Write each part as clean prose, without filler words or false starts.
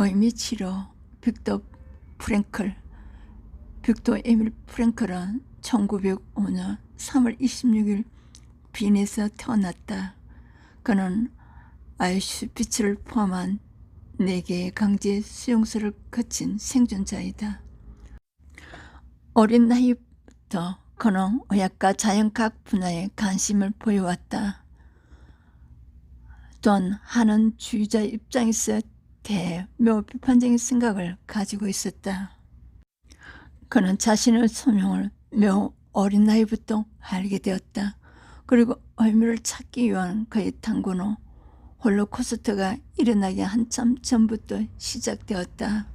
의미 치료 빅터 프랭클. 빅터 에밀 프랭클은 1905년 3월 26일 빈에서 태어났다. 그는 아우슈비츠를 포함한 4개의 강제 수용소를 거친 생존자이다. 어린 나이부터 그는 의학과 자연과학 분야에 관심을 보여왔다. 또한 하는 주의자 입장에서 매우 비판적인 생각을 가지고 있었다. 그는 자신의 소명을 매우 어린 나이부터 알게 되었다. 그리고 의미를 찾기 위한 그의 탐구는 홀로코스트가 일어나기 한참 전부터 시작되었다.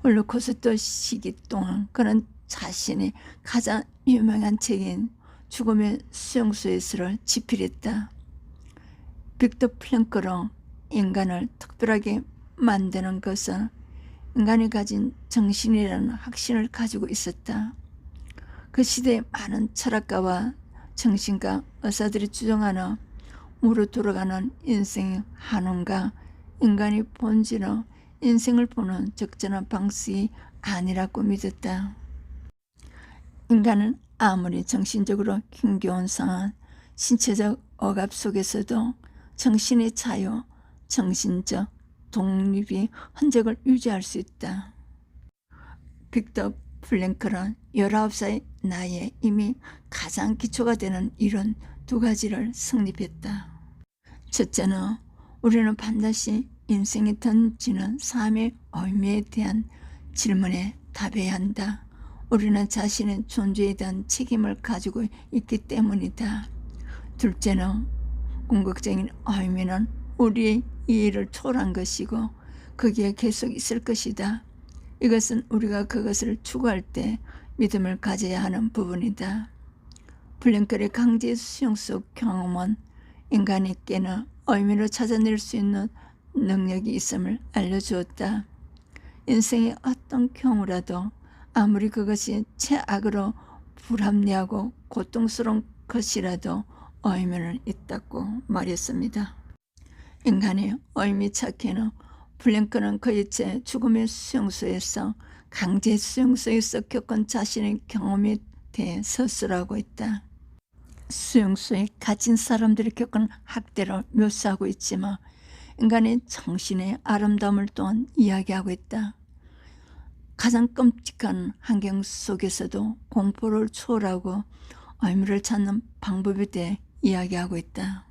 홀로코스트 시기 동안 그는 자신의 가장 유명한 책인 죽음의 수용소에서를 집필했다. 빅터 프랭클은 인간을 특별하게 만드는 것은 인간이 가진 정신이라는 확신을 가지고 있었다. 그 시대의 많은 철학가와 정신가, 의사들이 주장하는 무로 돌아가는 인생의 한원과 인간의 본질은 인생을 보는 적절한 방식이 아니라고 믿었다. 인간은 아무리 정신적으로 힘겨운 상황, 신체적 억압 속에서도 정신의 자유, 정신적 독립이 흔적을 유지할 수 있다. 빅터 프랭클은 19살 나이에 이미 가장 기초가 되는 이론 2가지를 성립했다. 첫째는 우리는 반드시 인생이 던지는 삶의 의미에 대한 질문에 답해야 한다. 우리는 자신의 존재에 대한 책임을 가지고 있기 때문이다. 둘째는 궁극적인 의미는 우리의 이해를 초월한 것이고 거기에 계속 있을 것이다. 이것은 우리가 그것을 추구할 때 믿음을 가져야 하는 부분이다. 프랭클의 강제 수용소 경험은 인간이 깨는 의미를 찾아낼 수 있는 능력이 있음을 알려주었다. 인생의 어떤 경우라도 아무리 그것이 최악으로 불합리하고 고통스러운 것이라도 의미는 있다고 말했습니다. 인간의 의미 찾기는 프랭클은 그의 죽음의 수용소에서 강제 수용소에서 겪은 자신의 경험에 대해 서술하고 있다. 수용소에 갇힌 사람들이 겪은 학대를 묘사하고 있지만 인간의 정신의 아름다움을 또한 이야기하고 있다. 가장 끔찍한 환경 속에서도 공포를 초월하고 의미를 찾는 방법에 대해 이야기하고 있다.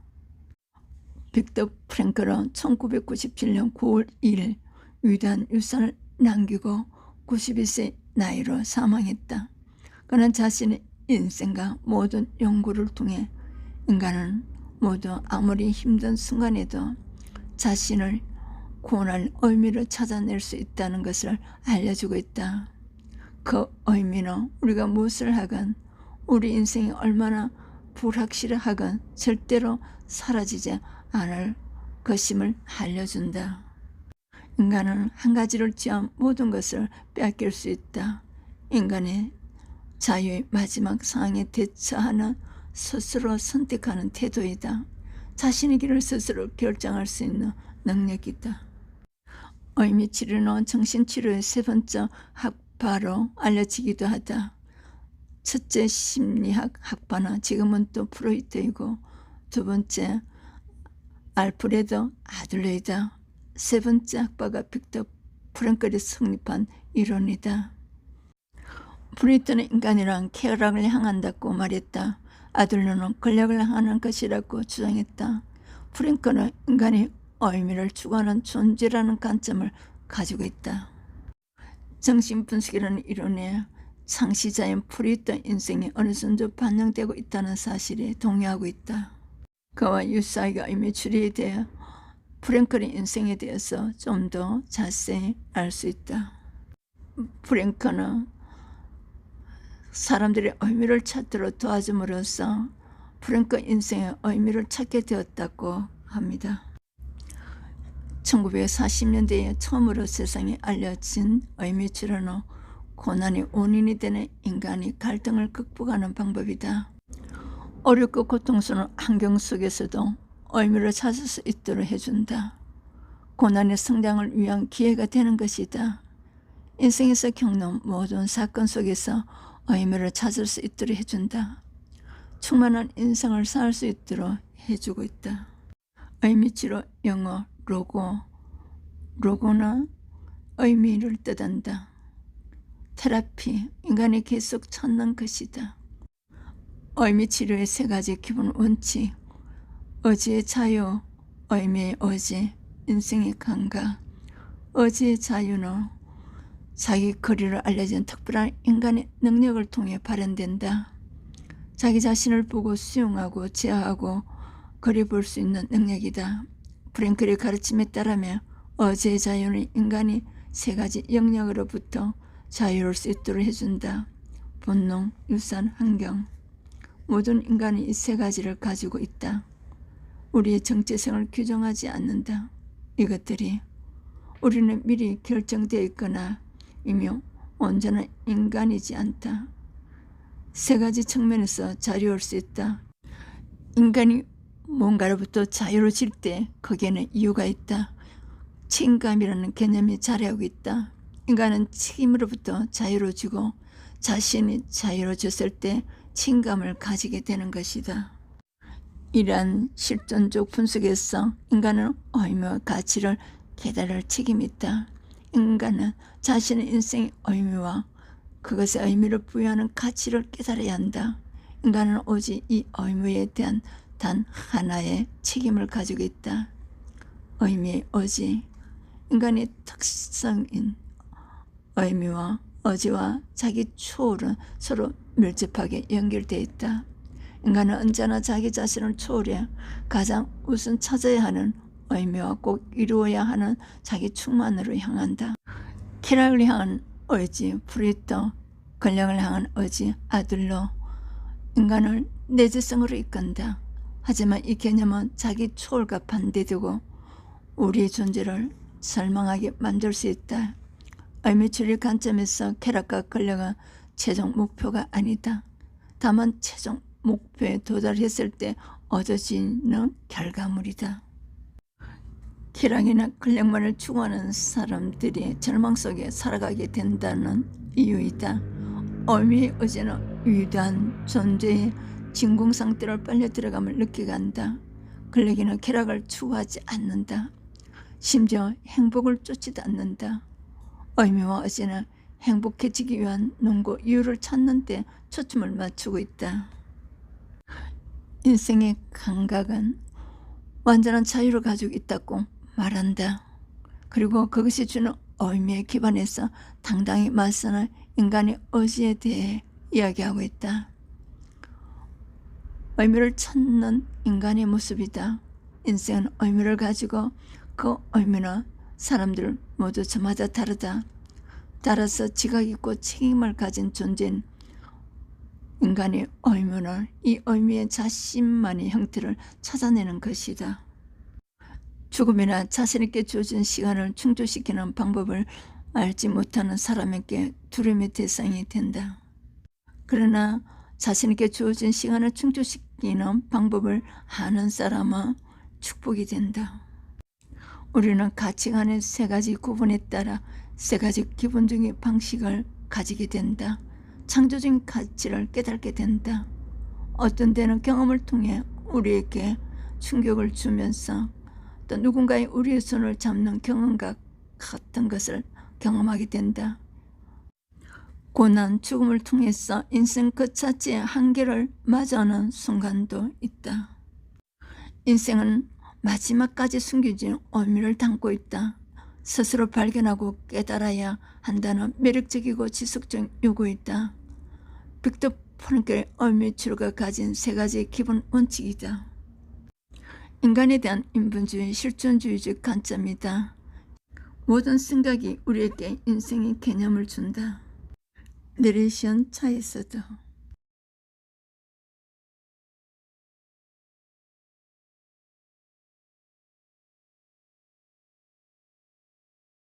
빅터 프랭클은 1997년 9월 2일 위대한 유산을 남기고 91세 나이로 사망했다. 그는 자신의 인생과 모든 연구를 통해 인간은 모두 아무리 힘든 순간에도 자신을 구원할 의미를 찾아낼 수 있다는 것을 알려주고 있다. 그 의미는 우리가 무엇을 하건 우리 인생이 얼마나 불확실하건 절대로 사라지지 않을 것임을 알려준다. 인간은 한 가지를 취한 모든 것을 빼앗길 수 있다. 인간의 자유의 마지막 상황에 대처하는 스스로 선택하는 태도이다. 자신의 길을 스스로 결정할 수 있는 능력이다. 의미 치료는 정신치료의 3번째 학파로 알려지기도 하다. 첫째 심리학 학파는 지금은 또 프로이트이고 2번째 알프레드 아들러이다. 3번째 학파가 빅터 프랭클이 성립한 이론이다. 프로이트는 인간이란 쾌락을 향한다고 말했다. 아들러는 권력을 향하는 것이라고 주장했다. 프랭클은 인간이 의미를 추구하는 존재라는 관점을 가지고 있다. 정신분석이라는 이론에 창시자인 프로이트 인생이 어느 정도 반영되고 있다는 사실에 동의하고 있다. 그와 유사하게 의미 추리에 대해 프랭클의 인생에 대해서 좀 더 자세히 알 수 있다. 프랭클은 사람들의 의미를 찾도록 도와줌으로써 프랭클 인생의 의미를 찾게 되었다고 합니다. 1940년대에 처음으로 세상에 알려진 의미 치료는 고난의 원인이 되는 인간이 갈등을 극복하는 방법이다. 어렵고 고통스러운 환경 속에서도 의미를 찾을 수 있도록 해준다. 고난의 성장을 위한 기회가 되는 것이다. 인생에서 겪는 모든 사건 속에서 의미를 찾을 수 있도록 해준다. 충만한 인생을 살 수 있도록 해주고 있다. 의미치료 영어 로고는 의미를 뜻한다. 테라피, 인간이 계속 찾는 것이다. 의미치료의 세 가지 기본 원칙, 의지의 자유, 의미의 의지, 인생의 감각. 의지의 자유는 자기 거리를 알려진 특별한 인간의 능력을 통해 발현된다. 자기 자신을 보고 수용하고 제어하고 거리 볼 수 있는 능력이다. 프랭클의 가르침에 따르면 의지의 자유는 인간이 세 가지 영역으로부터 자유로울 수 있도록 해준다. 본능, 유산, 환경. 모든 인간이 이 세 가지를 가지고 있다. 우리의 정체성을 규정하지 않는다. 이것들이 우리는 미리 결정되어 있거나 이미 온전한 인간이지 않다. 세 가지 측면에서 자유로울 수 있다. 인간이 뭔가로부터 자유로워질 때 거기에는 이유가 있다. 책임감이라는 개념이 자리하고 있다. 인간은 책임으로부터 자유로워지고 자신이 자유로워졌을 때 책임감을 가지게 되는 것이다. 이러한 실존적 분석에서 인간은 의미와 가치를 깨달을 책임이 있다. 인간은 자신의 인생의 의미와 그것의 의미를 부여하는 가치를 깨달아야 한다. 인간은 오직 이 의미에 대한 단 하나의 책임을 가지고 있다. 의미의 의지. 인간의 특성인 의미와 의지와 자기 초월은 서로 밀접하게 연결되어 있다. 인간은 언제나 자기 자신을 초월해 가장 우선 찾아야 하는 의미와 꼭 이루어야 하는 자기 충만으로 향한다. 쾌락을 향한 의지, 프리더, 권력을 향한 의지, 아들로 인간을 내재성으로 이끈다. 하지만 이 개념은 자기 초월과 반대되고 우리의 존재를 절망하게 만들 수 있다. 의미주의 관점에서 쾌락과 권력은 최종 목표가 아니다. 다만 최종 목표에 도달했을 때 얻어지는 결과물이다. 쾌락이나 권력만을 추구하는 사람들이 절망 속에 살아가게 된다는 이유이다. 의미의 의지는 위대한 존재의 진공 상태를 빨려 들어감을 느끼게 한다. 권력이나 쾌락을 추구하지 않는다. 심지어 행복을 쫓지도 않는다. 의미와 의지는 행복해지기 위한 논고 이유를 찾는 데 초점을 맞추고 있다. 인생의 감각은 완전한 자유를 가지고 있다고 말한다. 그리고 그것이 주는 의미에 기반해서 당당히 맞서는 인간의 의지에 대해 이야기하고 있다. 의미를 찾는 인간의 모습이다. 인생은 의미를 가지고 그 의미는 사람들 모두 저마다 다르다. 따라서 지각 있고 책임을 가진 존재인 인간의 의무는 이 의미의 자신만의 형태를 찾아내는 것이다. 죽음이나 자신에게 주어진 시간을 충족시키는 방법을 알지 못하는 사람에게 두려움의 대상이 된다. 그러나 자신에게 주어진 시간을 충족시키는 방법을 아는 사람은 축복이 된다. 우리는 가치관의 세 가지 구분에 따라 세 가지 기본적인 방식을 가지게 된다. 창조적인 가치를 깨닫게 된다. 어떤 때는 경험을 통해 우리에게 충격을 주면서 또 누군가의 우리의 손을 잡는 경험과 같은 것을 경험하게 된다. 고난, 죽음을 통해서 인생 그 자체의 한계를 맞이하는 순간도 있다. 인생은 마지막까지 숨겨진 의미를 담고 있다. 스스로 발견하고 깨달아야 한다는 매력적이고 지속적인 요구이다. 빅터 프랭클의 의미 치료가 가진 세 가지 기본 원칙이다. 인간에 대한 인본주의, 실존주의적 관점이다. 모든 생각이 우리에게 인생의 개념을 준다. 내레이션 차에서도